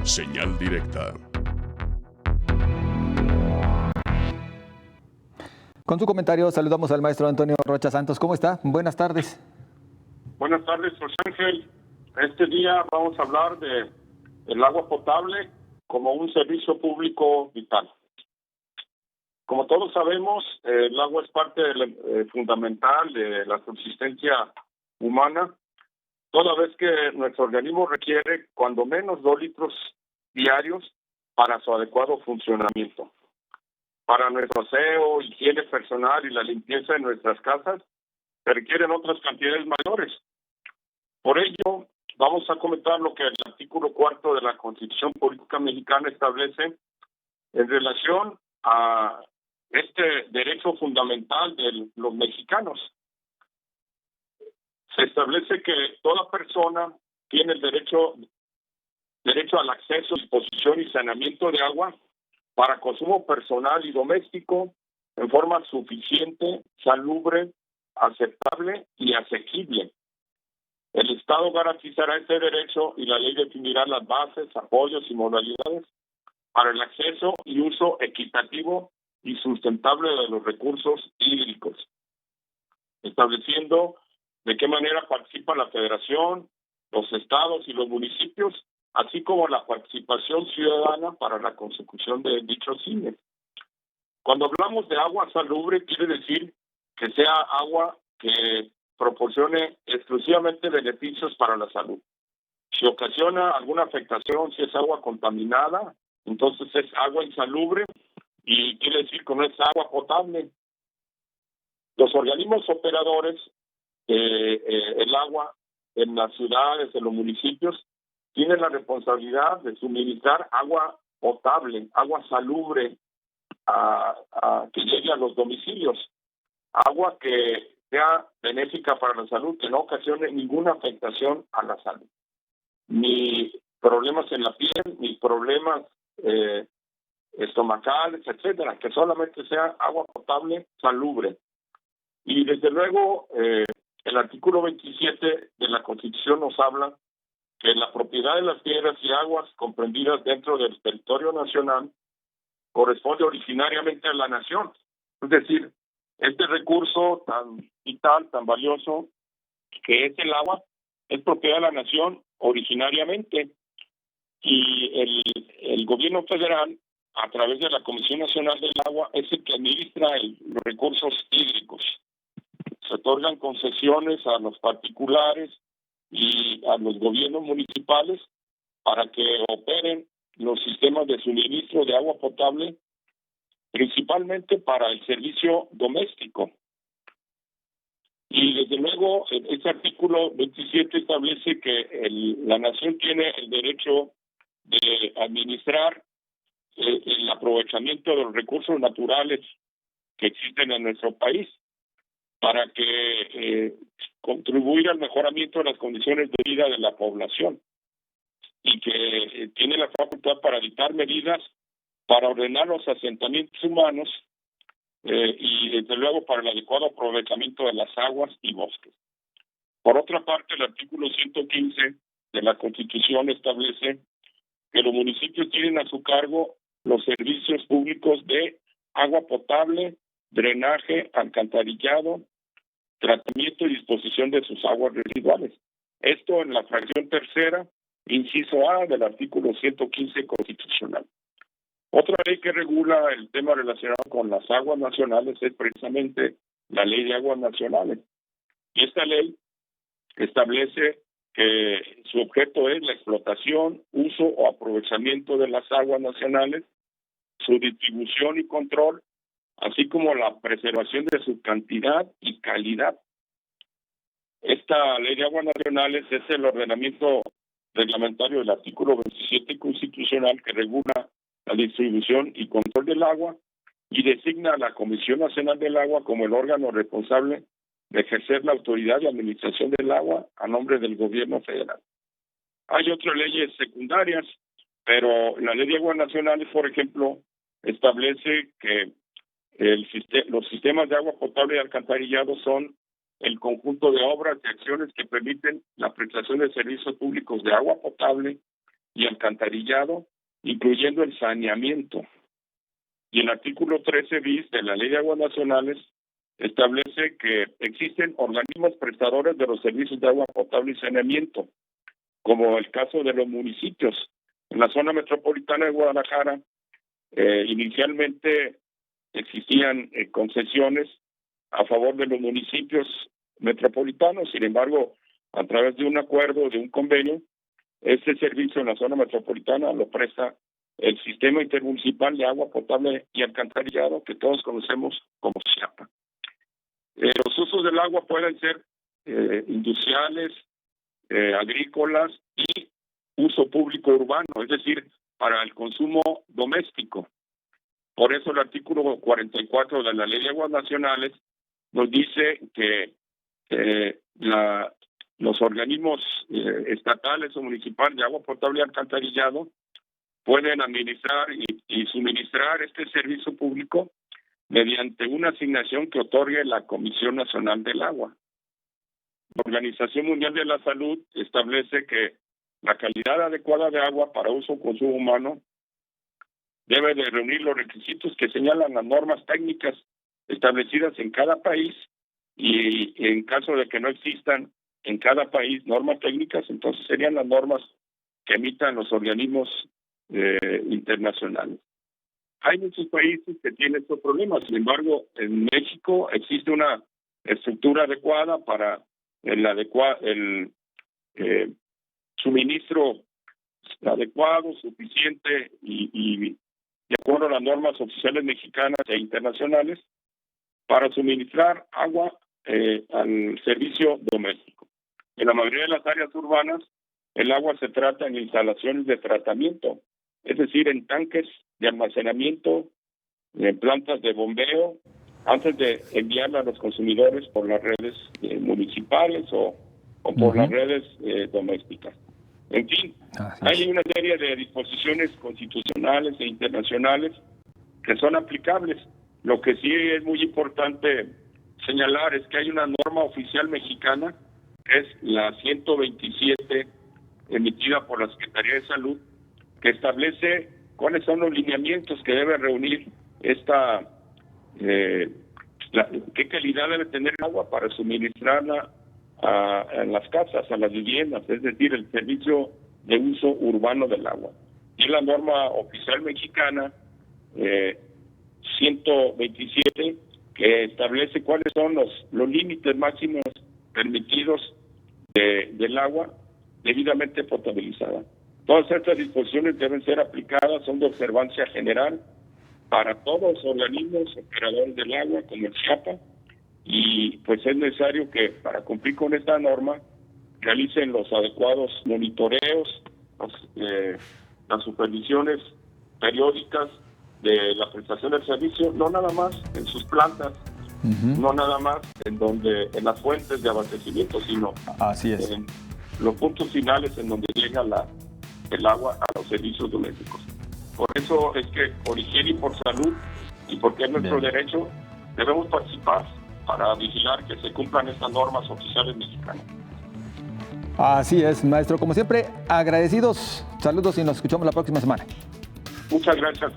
Señal directa. Con su comentario saludamos al maestro Antonio Rocha Santos. ¿Cómo está? Buenas tardes. Buenas tardes, José Ángel. Este día vamos a hablar del agua potable como un servicio público vital. Como todos sabemos, el agua es parte fundamental de la subsistencia humana, toda vez que nuestro organismo requiere cuando menos 2 litros diarios para su adecuado funcionamiento. Para nuestro aseo, higiene personal y la limpieza de nuestras casas, se requieren otras cantidades mayores. Por ello, vamos a comentar lo que el artículo 4 de la Constitución Política Mexicana establece en relación a este derecho fundamental de los mexicanos. Se establece que toda persona tiene el derecho al acceso, disposición y saneamiento de agua para consumo personal y doméstico en forma suficiente, salubre, aceptable y asequible. El Estado garantizará este derecho y la ley definirá las bases, apoyos y modalidades para el acceso y uso equitativo y sustentable de los recursos hídricos, estableciendo de qué manera participa la Federación, los estados y los municipios, así como la participación ciudadana para la consecución de dichos fines. Cuando hablamos de agua salubre, quiere decir que sea agua que proporcione exclusivamente beneficios para la salud. Si ocasiona alguna afectación, si es agua contaminada, entonces es agua insalubre y quiere decir que no es agua potable. Los organismos operadores el agua en las ciudades, en los municipios, tienen la responsabilidad de suministrar agua potable, agua salubre que llegue a los domicilios, agua que sea benéfica para la salud, que no ocasione ninguna afectación a la salud, ni problemas en la piel, ni problemas estomacales, etcétera, que solamente sea agua potable, salubre. Y desde luego el artículo 27 de la Constitución nos habla que la propiedad de las tierras y aguas comprendidas dentro del territorio nacional corresponde originariamente a la nación. Es decir, este recurso tan vital, tan valioso que es el agua, es propiedad de la nación originariamente, y el gobierno federal, a través de la Comisión Nacional del Agua, es el que administra los recursos hídricos. Se otorgan concesiones a los particulares y a los gobiernos municipales para que operen los sistemas de suministro de agua potable, principalmente para el servicio doméstico. Y desde luego, este artículo 27 establece que la nación tiene el derecho de administrar el aprovechamiento de los recursos naturales que existen en nuestro país para que contribuir al mejoramiento de las condiciones de vida de la población, y que tiene la facultad para dictar medidas para ordenar los asentamientos humanos y desde luego para el adecuado aprovechamiento de las aguas y bosques. Por otra parte, el artículo 115 de la Constitución establece que los municipios tienen a su cargo los servicios públicos de agua potable, drenaje, alcantarillado, tratamiento y disposición de sus aguas residuales. Esto en la fracción tercera, inciso A del artículo 115 constitucional. Otra ley que regula el tema relacionado con las aguas nacionales es precisamente la Ley de Aguas Nacionales. Y esta ley establece que su objeto es la explotación, uso o aprovechamiento de las aguas nacionales, su distribución y control, así como la preservación de su cantidad y calidad. Esta Ley de Aguas Nacionales es el ordenamiento reglamentario del artículo 27 constitucional que regula la distribución y control del agua y designa a la Comisión Nacional del Agua como el órgano responsable de ejercer la autoridad de administración del agua a nombre del gobierno federal. Hay otras leyes secundarias, pero la Ley de Aguas Nacionales, por ejemplo, establece que los sistemas de agua potable y alcantarillado son el conjunto de obras y acciones que permiten la prestación de servicios públicos de agua potable y alcantarillado, incluyendo el saneamiento. Y el artículo 13 bis de la Ley de Aguas Nacionales establece que existen organismos prestadores de los servicios de agua potable y saneamiento, como el caso de los municipios. En la zona metropolitana de Guadalajara, inicialmente existían concesiones a favor de los municipios metropolitanos. Sin embargo, a través de un acuerdo, de un convenio, este servicio en la zona metropolitana lo presta el Sistema Intermunicipal de Agua Potable y Alcantarillado, que todos conocemos como SIAPA. Los usos del agua pueden ser industriales, agrícolas y uso público urbano, es decir, para el consumo doméstico. Por eso el artículo 44 de la Ley de Aguas Nacionales nos dice que los organismos estatales o municipales de agua potable y alcantarillado pueden administrar y suministrar este servicio público mediante una asignación que otorgue la Comisión Nacional del Agua. La Organización Mundial de la Salud establece que la calidad adecuada de agua para uso o consumo humano debe de reunir los requisitos que señalan las normas técnicas establecidas en cada país, y en caso de que no existan en cada país normas técnicas, entonces serían las normas que emitan los organismos internacionales. Hay muchos países que tienen estos problemas. Sin embargo, en México existe una estructura adecuada para el suministro adecuado, suficiente y de acuerdo a las normas oficiales mexicanas e internacionales para suministrar agua al servicio doméstico. En la mayoría de las áreas urbanas, el agua se trata en instalaciones de tratamiento, es decir, en tanques de almacenamiento, en plantas de bombeo, antes de enviarla a los consumidores por las redes municipales o por las redes domésticas. En fin, hay una serie de disposiciones constitucionales e internacionales que son aplicables. Lo que sí es muy importante señalar es que hay una norma oficial mexicana, que es la 127, emitida por la Secretaría de Salud, que establece cuáles son los lineamientos que debe reunir esta, qué calidad debe tener el agua para suministrarla a las casas, a las viviendas, es decir, el servicio de uso urbano del agua. Y la norma oficial mexicana 127, que establece cuáles son los límites máximos permitidos del agua debidamente potabilizada. Todas estas disposiciones deben ser aplicadas, son de observancia general para todos los organismos operadores del agua, como el SIAPA, y pues es necesario que para cumplir con esta norma realicen los adecuados monitoreos, las supervisiones periódicas de la prestación del servicio, no nada más en sus plantas, no nada más en las fuentes de abastecimiento, sino así es, en los puntos finales en donde llega el agua a los servicios domésticos. Por eso es que por higiene y por salud, y porque es nuestro derecho, debemos participar para vigilar que se cumplan estas normas oficiales mexicanas. Así es, maestro. Como siempre, agradecidos. Saludos y nos escuchamos la próxima semana. Muchas gracias.